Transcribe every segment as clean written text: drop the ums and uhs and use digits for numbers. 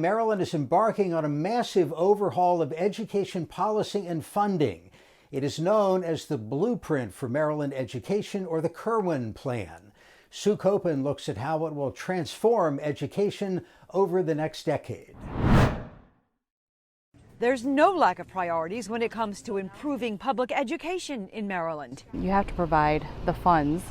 Maryland is embarking on a massive overhaul of education policy and funding. It is known as the Blueprint for Maryland Education, or the Kirwan Plan. Sue Copen looks at how it will transform education over the next decade. There's no lack of priorities when it comes to improving public education in Maryland. You have to provide the funds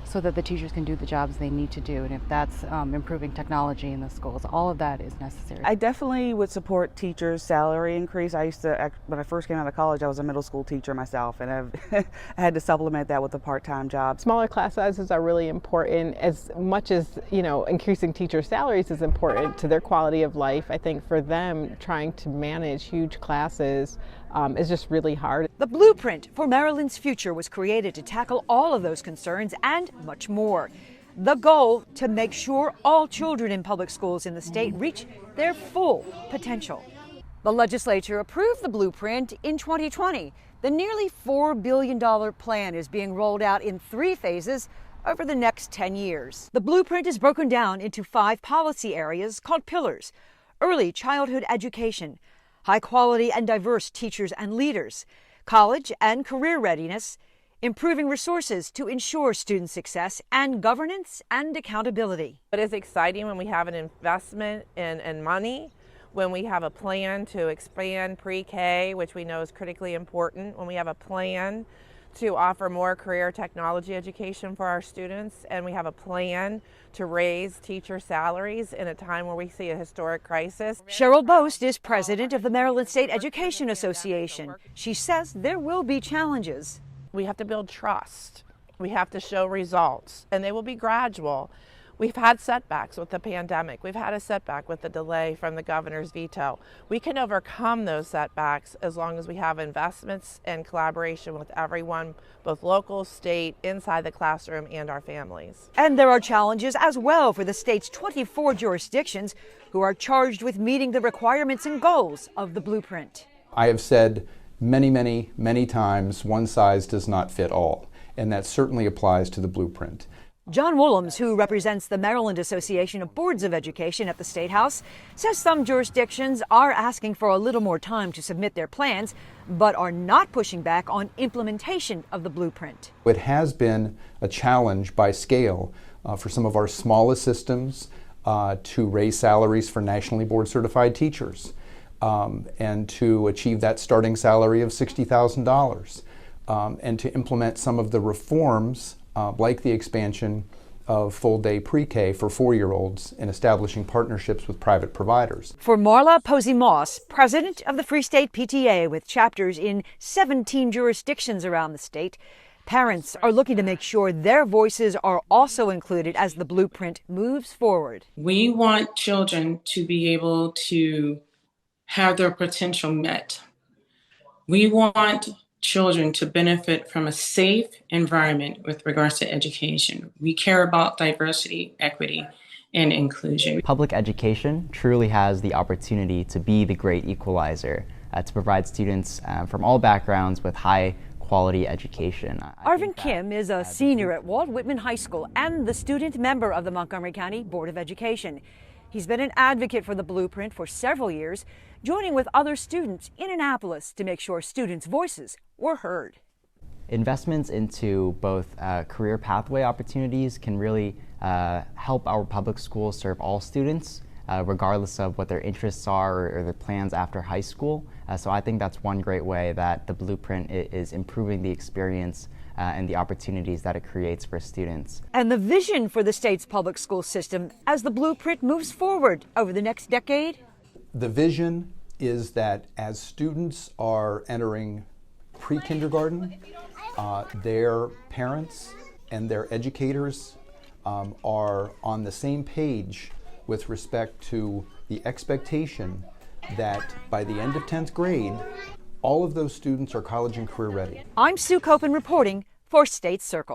so that the teachers can do the jobs they need to do, and if that's improving technology in the schools, all of that is necessary. I definitely would support teachers' salary increase. I used to, when I first came out of college, I was a middle school teacher myself, and I had to supplement that with a part-time job. Smaller class sizes are really important, as much as, increasing teacher salaries is important to their quality of life. I think for them, trying to manage huge classes is just really hard. The Blueprint for Maryland's Future was created to tackle all of those concerns and much more. The goal, to make sure all children in public schools in the state reach their full potential. The legislature approved the Blueprint in 2020. The nearly $4 billion plan is being rolled out in 3 phases over the next 10 years. The Blueprint is broken down into 5 policy areas called pillars: early childhood education, high quality and diverse teachers and leaders, college and career readiness, improving resources to ensure student success, and governance and accountability. It is exciting when we have an investment in money, when we have a plan to expand pre-K, which we know is critically important, when we have a plan to offer more career technology education for our students, and we have a plan to raise teacher salaries in a time where we see a historic crisis. Cheryl Boast is president of the Maryland State Education Association. She says there will be challenges. We have to build trust. We have to show results, and they will be gradual. We've had setbacks with the pandemic. We've had a setback with the delay from the governor's veto. We can overcome those setbacks as long as we have investments and collaboration with everyone, both local, state, inside the classroom, and our families. And there are challenges as well for the state's 24 jurisdictions who are charged with meeting the requirements and goals of the Blueprint. I have said many times, one size does not fit all, and that certainly applies to the Blueprint. John Woolhams, who represents the Maryland Association of Boards of Education at the State House, says some jurisdictions are asking for a little more time to submit their plans, but are not pushing back on implementation of the Blueprint. It has been a challenge by scale for some of our smallest systems to raise salaries for nationally board certified teachers and to achieve that starting salary of $60,000 and to implement some of the reforms like the expansion of full-day pre-K for 4-year-olds and establishing partnerships with private providers. For Marla Posey-Moss, president of the Free State PTA with chapters in 17 jurisdictions around the state, parents are looking to make sure their voices are also included as the Blueprint moves forward. We want children to be able to have their potential met. We want children to benefit from a safe environment with regards to education. We care about diversity, equity, and inclusion. Public education truly has the opportunity to be the great equalizer, to provide students from all backgrounds with high quality education. Arvin Kim is a senior at Walt Whitman High School and the student member of the Montgomery County Board of Education. He's been an advocate for the Blueprint for several years, joining with other students in Annapolis to make sure students' voices were heard. Investments into both career pathway opportunities can really help our public schools serve all students, regardless of what their interests are or their plans after high school. So I think that's one great way that the Blueprint is improving the experience and the opportunities that it creates for students. And the vision for the state's public school system as the Blueprint moves forward over the next decade? The vision is that as students are entering pre-kindergarten, their parents and their educators are on the same page with respect to the expectation that by the end of 10th grade, all of those students are college and career ready. I'm Sue Copen reporting for State Circle.